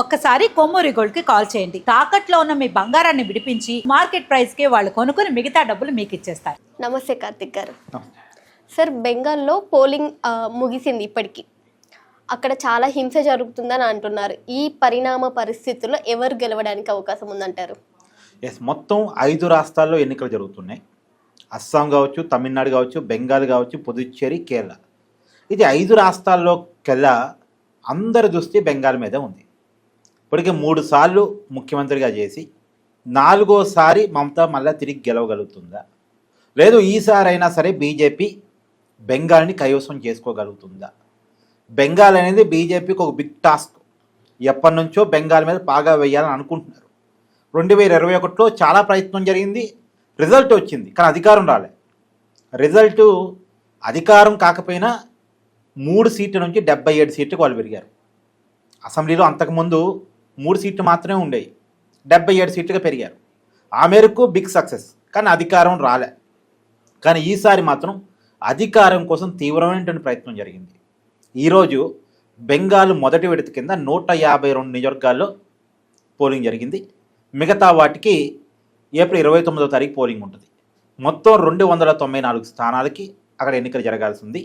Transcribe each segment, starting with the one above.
ఒక్కసారి కొమ్మూరి గోల్డ్ కి కాల్ చేయండి. తాకట్లో ఉన్న మీ బంగారాన్ని విడిపించి మార్కెట్ ప్రైస్ కి వాళ్ళు కొనుక్కుని మిగతా డబ్బులు మీకు ఇచ్చేస్తారు. నమస్తే కార్తిక్ గారు. సార్, బెంగాల్లో పోలింగ్ ముగిసింది. ఇప్పటికీ అక్కడ చాలా హింస జరుగుతుందని అంటున్నారు. ఈ పరిణామ పరిస్థితుల్లో ఎవరు గెలవడానికి అవకాశం ఉందంటారు? మొత్తం 5 రాష్ట్రాల్లో ఎన్నికలు జరుగుతున్నాయి. అస్సాం కావచ్చు, తమిళనాడు కావచ్చు, బెంగాల్ కావచ్చు, పుదుచ్చేరి, కేరళ. ఇది 5 రాష్ట్రాల్లోకెల్లా అందరి దృష్టి బెంగాల్ మీద ఉంది. ఇప్పటికే 3 సార్లు ముఖ్యమంత్రిగా చేసి 4వసారి మమతా మళ్ళీ తిరిగి గెలవగలుగుతుందా, లేదు ఈసారి అయినా సరే బీజేపీ బెంగాల్ని కైవసం చేసుకోగలుగుతుందా? బెంగాల్ అనేది బీజేపీకి ఒక బిగ్ టాస్క్. ఎప్పటి నుంచో బెంగాల్ మీద పాగా వేయాలని అనుకుంటున్నారు. 2021లో చాలా ప్రయత్నం జరిగింది, రిజల్ట్ వచ్చింది, కానీ అధికారం రాలే. రిజల్టు అధికారం కాకపోయినా 3 సీట్ల నుంచి 77 సీట్లకు వాళ్ళు పెరిగారు. అసెంబ్లీలో అంతకుముందు 3 సీట్లు మాత్రమే ఉండేవి, 77 సీట్లుగా పెరిగారు. ఆ మేరకు బిగ్ సక్సెస్, కానీ అధికారం రాలే. కానీ ఈసారి మాత్రం అధికారం కోసం తీవ్రమైనటువంటి ప్రయత్నం జరిగింది. ఈరోజు బెంగాల్ మొదటి విడత కింద 152 నియోజకవర్గాల్లో పోలింగ్ జరిగింది. మిగతా వాటికి ఏప్రిల్ 29వ తారీఖు పోలింగ్ ఉంటుంది. మొత్తం 294 స్థానాలకి అక్కడ ఎన్నికలు జరగాల్సి ఉంది.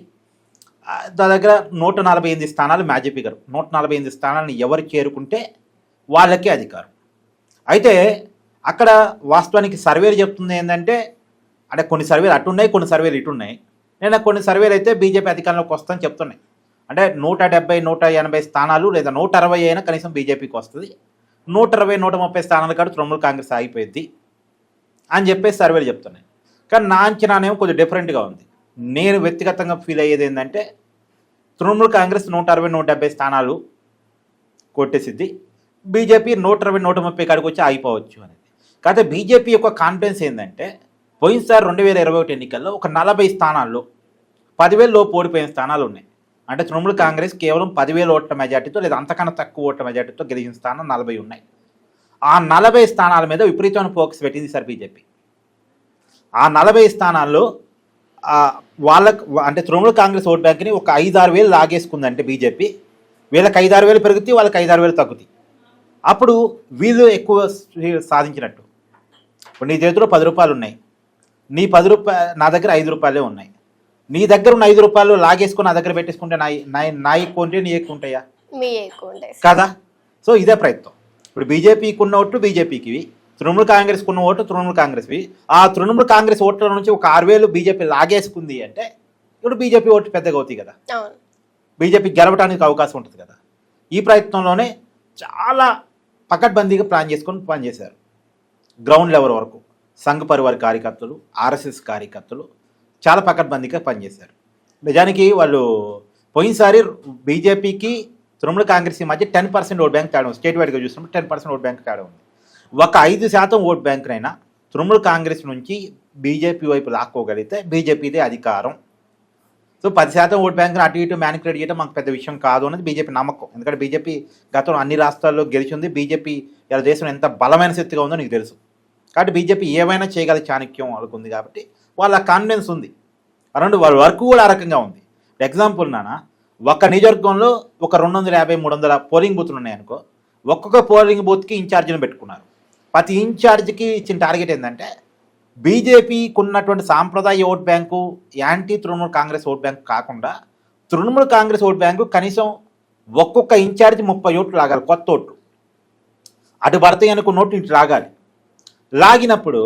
దాని దగ్గర 148 స్థానాలు మ్యాజిక్ ఫిగర్. 148 స్థానాలను ఎవరు చేరుకుంటే వాళ్ళకే అధికారం. అయితే అక్కడ వాస్తవానికి సర్వేలు చెప్తుంది ఏంటంటే, అంటే కొన్ని సర్వేలు అటున్నాయి, కొన్ని సర్వేలు ఇటున్నాయి. నేను కొన్ని సర్వేలు అయితే బీజేపీ అధికారంలోకి వస్తుందని చెప్తున్నాయి. అంటే 170, 180 స్థానాలు లేదా 160 అయినా కనీసం బీజేపీకి వస్తుంది. 120, 130 స్థానాలు కాదు తృణమూల్ కాంగ్రెస్ ఆగిపోయింది అని చెప్పేసి సర్వేలు చెప్తున్నాయి. కానీ నా అంచనానేమో కొంచెం డిఫరెంట్గా ఉంది. నేను వ్యక్తిగతంగా ఫీల్ అయ్యేది ఏంటంటే, తృణమూల్ కాంగ్రెస్ 160, 170 స్థానాలు కొట్టేసిద్ది, బీజేపీ 120, 130 కాడికి వచ్చి ఆగిపోవచ్చు అనేది. కాకపోతే బీజేపీ యొక్క కాన్ఫిడెన్స్ ఏంటంటే, పోయినసారి 2021 ఎన్నికల్లో ఒక 40 స్థానాల్లో 10,000 లోపు ఓడిపోయిన స్థానాలు ఉన్నాయి. అంటే తృణమూల్ కాంగ్రెస్ కేవలం 10,000 ఓట్ల మెజార్టీతో లేదా అంతకన్నా తక్కువ ఓట్ల మెజార్టీతో గెలిచిన స్థానం 40 ఉన్నాయి. ఆ 40 స్థానాల మీద విపరీతమైన ఫోకస్ పెట్టింది సార్ బీజేపీ. ఆ 40 స్థానాల్లో వాళ్ళకు అంటే తృణమూల్ కాంగ్రెస్ ఓట్ బ్యాంక్ని ఒక 5-6 వేలు లాగేసుకుందంటే బీజేపీ, వీళ్ళకి 5-6 వేలు పెరుగుతాయి, వాళ్ళకి 5-6 వేలు తగ్గుతాయి. అప్పుడు వీళ్ళు ఎక్కువ సాధించినట్టు. ఇప్పుడు నీ చేతిలో 10 రూపాయలు ఉన్నాయి, నీ 10 రూపాయలు నా దగ్గర 5 రూపాయలే ఉన్నాయి. నీ దగ్గర ఉన్న 5 రూపాయలు లాగేసుకుని నా దగ్గర పెట్టేసుకుంటే నా ఎక్కువ ఉంటే నీ ఎక్కువ ఉంటాయా కదా? సో ఇదే ప్రయత్నం. ఇప్పుడు బీజేపీకి ఉన్న ఓట్లు బీజేపీకి, తృణమూల్ కాంగ్రెస్కి ఉన్న ఓట్లు తృణమూల్ కాంగ్రెస్వి. ఆ తృణమూల్ కాంగ్రెస్ ఓట్ల నుంచి ఒక 6,000 బీజేపీ లాగేసుకుంది అంటే ఇప్పుడు బీజేపీ ఓట్లు పెద్దగా అవుతాయి కదా, బీజేపీ గెలవడానికి అవకాశం ఉంటుంది కదా. ఈ ప్రయత్నంలోనే చాలా పకడ్బందీగా ప్లాన్ చేసుకొని పనిచేశారు. గ్రౌండ్ లెవెల్ వరకు సంఘ్ పరివార్ కార్యకర్తలు, ఆర్ఎస్ఎస్ కార్యకర్తలు చాలా పకడ్బందీగా పనిచేశారు. నిజానికి వాళ్ళు పోయినసారి బీజేపీకి తృణమూల్ కాంగ్రెస్ మధ్య 10% ఓట్ బ్యాంక్ తేడా ఉంది. స్టేట్ వైడ్గా చూసినప్పుడు 10% ఓట్ బ్యాంక్ తేడా ఉంది. ఒక 5% ఓట్ బ్యాంక్నైనా తృణమూల్ కాంగ్రెస్ నుంచి బీజేపీ వైపు లాక్కోగలిగితే బీజేపీదే అధికారం. సో 10% ఓట్ బ్యాంక్ని అటు ఇటు మ్యానిపులేట్ చేయడం మాకు పెద్ద విషయం కాదు అనేది బీజేపీ నమ్మకం. ఎందుకంటే బీజేపీ గతంలో అన్ని రాష్ట్రాల్లో గెలిచింది. బీజేపీ ఇలా దేశంలో ఎంత బలమైన శక్తిగా ఉందో నీకు తెలుసు. కాబట్టి బీజేపీ ఏమైనా చేయగల చాణక్యం వాళ్ళకు ఉంది. కాబట్టి వాళ్ళ కాన్ఫిడెన్స్ ఉంది. అరౌండ్ వాళ్ళ వర్క్ కూడా ఆ రకంగా ఉంది. ఎగ్జాంపుల్ నాన్న, ఒక నియోజకవర్గంలో ఒక 250, 300 పోలింగ్ బూత్లు ఉన్నాయనుకో, ఒక్కొక్క పోలింగ్ బూత్కి ఇన్ఛార్జీని పెట్టుకున్నారు. ప్రతి ఇన్ఛార్జ్కి ఇచ్చిన టార్గెట్ ఏంటంటే, బీజేపీకి ఉన్నటువంటి సాంప్రదాయ vote bank, anti Trinamool Congress vote bank కాకుండా తృణమూల్ కాంగ్రెస్ ఓట్ బ్యాంకు కనీసం ఒక్కొక్క ఇన్ఛార్జి 30 ఓట్లు లాగాలి, కొత్త ఓట్లు. అటు పడతాయి అనుకున్న ఓట్లు ఇటు లాగాలి. లాగినప్పుడు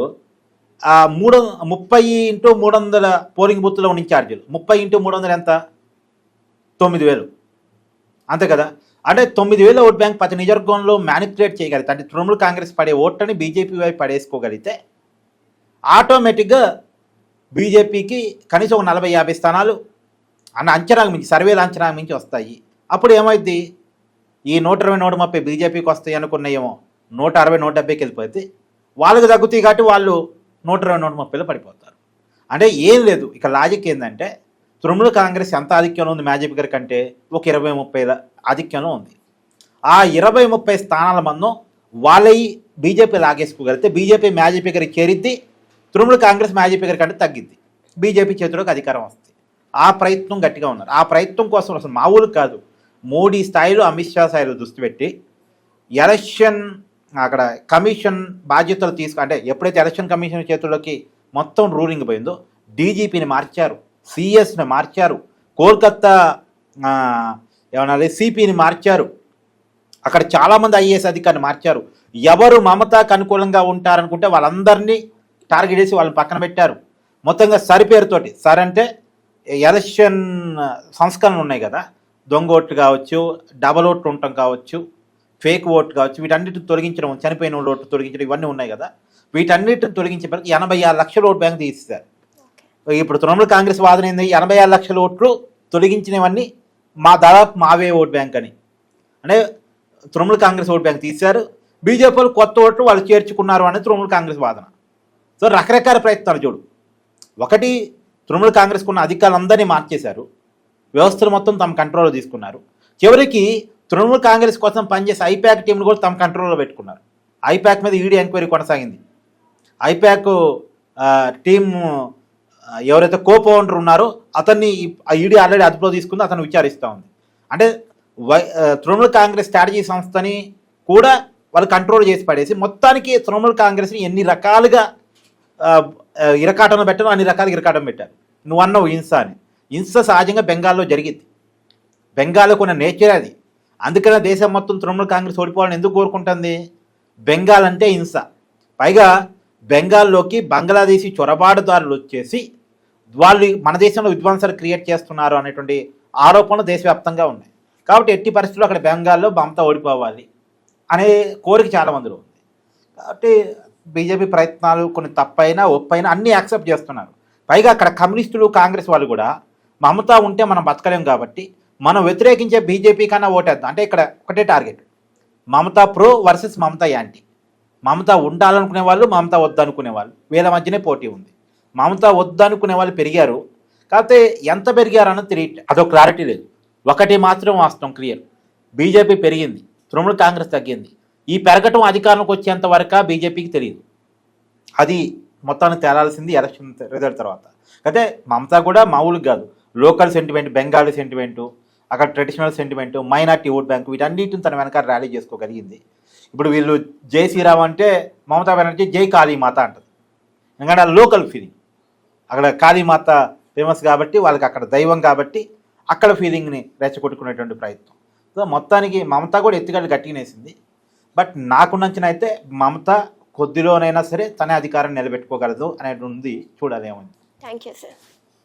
30x300 పోలింగ్ బూత్లో ఉన్న ఇన్ఛార్జీలు 30x300 ఎంత? 9,000 అంతే కదా. అంటే 9,000 ఓట్ బ్యాంక్ ప్రతి నియోజకవర్గంలో మ్యానిపులేట్ చేయగలిగితే, అంటే తృణమూల్ కాంగ్రెస్ పడే ఓట్లని బీజేపీ వైపు పడేసుకోగలిగితే ఆటోమేటిక్గా బీజేపీకి కనీసం ఒక 40-50 స్థానాలు అన్న అంచనాకు మించి, సర్వేల అంచనాకు మించి వస్తాయి. అప్పుడు ఏమైంది, ఈ 120, 130 బీజేపీకి వస్తాయి అనుకున్నాయేమో 160, 170కి వెళ్ళిపోతే వాళ్ళకి తగ్గుతాయి. కాబట్టి వాళ్ళు 120, 130లో పడిపోతారు. అంటే ఏం లేదు, ఇక లాజిక్ ఏంటంటే, తృణమూల్ కాంగ్రెస్ ఎంత ఆధిక్యంలో ఉంది మ్యాజిక్ ఫిగర్ కంటే ఒక 20-30 ఆధిక్యంలో ఉంది. ఆ 20-30 స్థానాల మందం వాళ్ళవి బీజేపీ లాగేసుకోగలిగితే బీజేపీ మ్యాజిక్ ఫిగర్ చేరిద్ది, తృణమూల్ కాంగ్రెస్ మ్యాజిక్ ఫిగర్ కంటే తగ్గిద్ది, బీజేపీ చేతిలోకి అధికారం వస్తుంది. ఆ ప్రయత్నం గట్టిగా ఉన్నారు. ఆ ప్రయత్నం కోసం అసలు మామూలు కాదు, మోడీ స్థాయిలో, అమిత్ షా స్థాయిలో దృష్టి పెట్టి ఎలక్షన్ అక్కడ కమిషన్ బాధ్యతలు అంటే ఎప్పుడైతే ఎలక్షన్ కమిషన్ చేతుల్లోకి మొత్తం రూలింగ్ పోయిందో డీజీపీని మార్చారు, సిఎస్ని మార్చారు, కోల్కత్తా ఏమన్నా సిపిని మార్చారు, అక్కడ చాలామంది ఐఏఎస్ అధికారిని మార్చారు. ఎవరు మమతాకు అనుకూలంగా ఉంటారనుకుంటే వాళ్ళందరినీ టార్గెట్ చేసి వాళ్ళని పక్కన పెట్టారు. మొత్తంగా సరి పేరుతోటి, సార్ అంటే ఎలక్షన్ సంస్కరణలు ఉన్నాయి కదా, దొంగ ఓట్లు కావచ్చు, డబల్ ఓట్లు ఉండటం కావచ్చు, ఫేక్ ఓటు కావచ్చు, వీటన్నిటిని తొలగించడం, చనిపోయిన వాళ్ళ ఓట్లు తొలగించడం ఇవన్నీ ఉన్నాయి కదా, వీటన్నిటిని తొలగించే పిల్లలు 86 లక్షల ఓటు బ్యాంక్ తీస్తారు. ఇప్పుడు తృణమూల్ కాంగ్రెస్ వాదన ఏంది, 86 లక్షల ఓట్లు తొలగించినవన్నీ దాదాపు మావే ఓటు బ్యాంక్ అని. అంటే తృణమూల్ కాంగ్రెస్ ఓటు బ్యాంక్ తీశారు, బీజేపీ వాళ్ళు కొత్త ఓట్లు వాళ్ళు చేర్చుకున్నారు అనేది తృణమూల్ కాంగ్రెస్ వాదన. సో రకరకాల ప్రయత్నాలు చూడు. ఒకటి, తృణమూల్ కాంగ్రెస్కు ఉన్న అధికారులందరినీ మార్చేశారు, వ్యవస్థలు మొత్తం తమ కంట్రోల్లో తీసుకున్నారు. చివరికి తృణమూల్ కాంగ్రెస్ కోసం పనిచేసే ఐపాక్ టీంను కూడా తమ కంట్రోల్లో పెట్టుకున్నారు. ఐపాక్ మీద ఈడీ ఎంక్వైరీ కొనసాగింది. ఐపాక్ టీం ఎవరైతే కో ఫౌండర్ ఉన్నారో అతన్ని ఈడీ ఆల్రెడీ అదుపులో తీసుకుంది, అతను విచారిస్తూ ఉంది. అంటే తృణమూల్ కాంగ్రెస్ స్ట్రాటజీ సంస్థని కూడా వాళ్ళు కంట్రోల్ చేసి పడేసి మొత్తానికి తృణమూల్ కాంగ్రెస్ని ఎన్ని రకాలుగా ఇరకాటంలో పెట్టారో అన్ని రకాలుగా ఇరకాటం పెట్టారు. నువ్వు అన్నావు హింస అని. హింస సహజంగా బెంగాల్లో జరిగింది, బెంగాల్లో కొన్ని నేచర్ అది. అందుకనే దేశం మొత్తం తృణమూల్ కాంగ్రెస్ ఓడిపోవాలని ఎందుకు కోరుకుంటుంది? బెంగాల్ అంటే హింస. పైగా బెంగాల్లోకి బంగ్లాదేశీ చొరబాటుదారులు వచ్చేసి వాళ్ళు మన దేశంలో విధ్వంసాలు క్రియేట్ చేస్తున్నారు అనేటువంటి ఆరోపణలు దేశవ్యాప్తంగా ఉన్నాయి. కాబట్టి ఎట్టి పరిస్థితుల్లో అక్కడ బెంగాల్లో మమతా ఓడిపోవాలి అనే కోరిక చాలామందిలో ఉంది. కాబట్టి బీజేపీ ప్రయత్నాలు కొన్ని తప్పైనా ఒప్పైనా అన్నీ యాక్సెప్ట్ చేస్తున్నారు. పైగా అక్కడ కమ్యూనిస్టులు కాంగ్రెస్ వాళ్ళు కూడా మమతా ఉంటే మనం బతకలేం కాబట్టి మనం వ్యతిరేకించే బీజేపీ కన్నా ఓటేద్దాం. అంటే ఇక్కడ ఒకటే target, Mamata pro versus Mamata anti. Mamata ఉండాలనుకునే వాళ్ళు, మమతా వద్దనుకునే వాళ్ళు, వీళ్ళ మధ్యనే పోటీ ఉంది. మమతా వద్దనుకునే వాళ్ళు పెరిగారు, కాకపోతే ఎంత పెరిగారన్నది తెలియట్లేదు, అదొక క్లారిటీ లేదు. ఒకటి మాత్రం వాస్తవం క్లియర్, బీజేపీ పెరిగింది, తృణమూల్ కాంగ్రెస్ తగ్గింది. ఈ పెరగటం అధికారంలోకి వచ్చేంత వరకు బీజేపీకి తెలియదు. అది మొత్తాన్ని తేలాల్సింది ఎలక్షన్ రిజల్ట్ తర్వాత. అయితే మమతా కూడా మామూలుగా కాదు, లోకల్ సెంటిమెంట్, బెంగాలీ సెంటిమెంటు, అక్కడ traditional sentiment, minority vote bank, వీటన్నిటిని తన వెనక ర్యాలీ చేసుకోగలిగింది. ఇప్పుడు వీళ్ళు జై శ్రీరామ్ అంటే మమతా బెనర్జీ జై కాళీమాత అంటది. ఎందుకంటే లోకల్ ఫీలింగ్, అక్కడ కాళీమాత ఫేమస్ కాబట్టి వాళ్ళకి అక్కడ దైవం కాబట్టి అక్కడ ఫీలింగ్ని రెచ్చగొట్టుకునేటువంటి ప్రయత్నం. సో మొత్తానికి మమతా కూడా ఎత్తుగడ్డ గట్టినేసింది. బట్ నాకు నచ్చిన అయితే మమతా కొద్దిలోనైనా సరే తన అధికారం నిలబెట్టుకోగలదు అనేది ఉంది, చూడాలి ఏమైంది. Thank you sir.